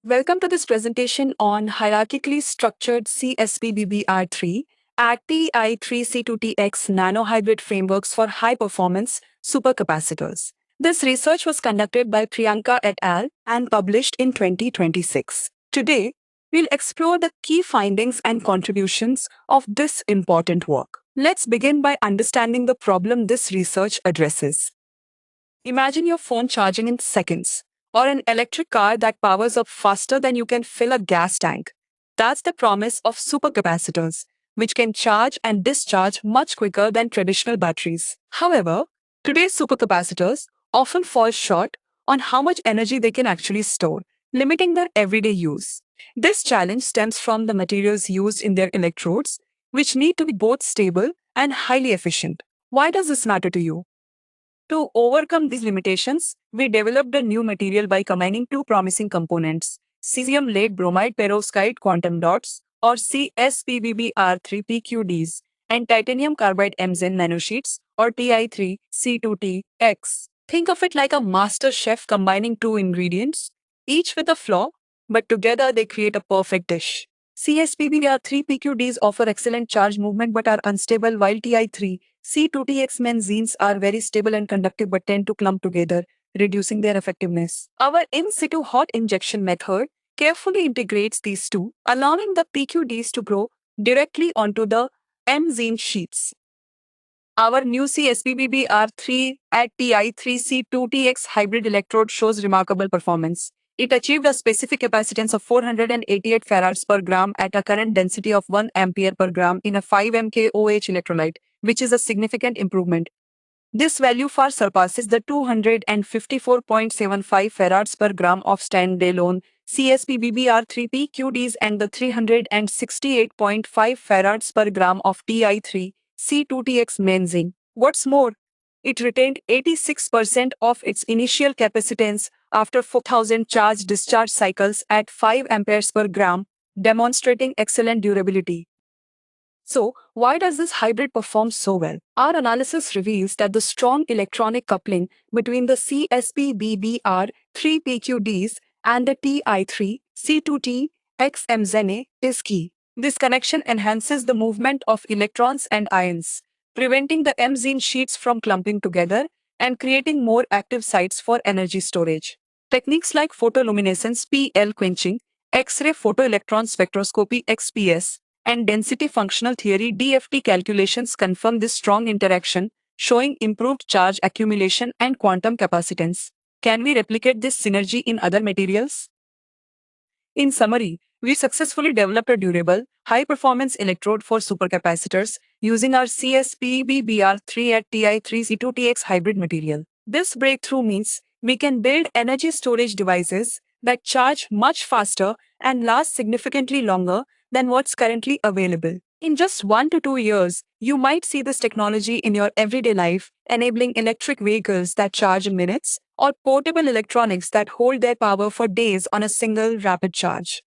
Welcome to this presentation on hierarchically structured CSPBBR3 at TI3C2TX nanohybrid frameworks for high-performance supercapacitors. This research was conducted by Priyanka et al. And published in 2026. Today, we'll explore the key findings and contributions of this important work. Let's begin by understanding the problem this research addresses. Imagine your phone charging in seconds, or an electric car that powers up faster than you can fill a gas tank. That's the promise of supercapacitors, which can charge and discharge much quicker than traditional batteries. However, today's supercapacitors often fall short on how much energy they can actually store, limiting their everyday use. This challenge stems from the materials used in their electrodes, which need to be both stable and highly efficient. Why does this matter to you? To overcome these limitations, we developed a new material by combining two promising components, cesium lead bromide perovskite quantum dots or CSPBBR3PQDs and titanium carbide MZN nanosheets or TI3C2TX. Think of it like a master chef combining two ingredients, each with a flaw, but together they create a perfect dish. CSPBBR3PQDs offer excellent charge movement but are unstable, while TI3 C2TX benzene are very stable and conductive but tend to clump together, reducing their effectiveness. Our in situ hot injection method carefully integrates these two, allowing the PQDs to grow directly onto the benzene sheets. Our new CSPBBR3 at TI3C2TX hybrid electrode shows remarkable performance. It achieved a specific capacitance of 488 farads per gram at a current density of 1 ampere per gram in a 5 mKOH electrolyte, which is a significant improvement. This value far surpasses the 254.75 farads per gram of standalone CSPBBR3PQDs and the 368.5 farads per gram of TI3 C2TX benzene. What's more, it retained 86% of its initial capacitance after 4,000 charge-discharge cycles at 5 amperes per gram, demonstrating excellent durability. So, why does this hybrid perform so well? Our analysis reveals that the strong electronic coupling between the CSPBBR3PQDs and the TI3C2T-XMZNA is key. This connection enhances the movement of electrons and ions, preventing the benzene sheets from clumping together and creating more active sites for energy storage. Techniques like photoluminescence (PL) quenching, X-ray photoelectron spectroscopy (XPS), and density functional theory (DFT) calculations confirm this strong interaction, showing improved charge accumulation and quantum capacitance. Can we replicate this synergy in other materials? In summary, we successfully developed a durable, high-performance electrode for supercapacitors using our CSPBBR3 at TI3C2TX hybrid material. This breakthrough means we can build energy storage devices that charge much faster and last significantly longer than what's currently available. In just 1 to 2 years, you might see this technology in your everyday life, enabling electric vehicles that charge in minutes or portable electronics that hold their power for days on a single rapid charge.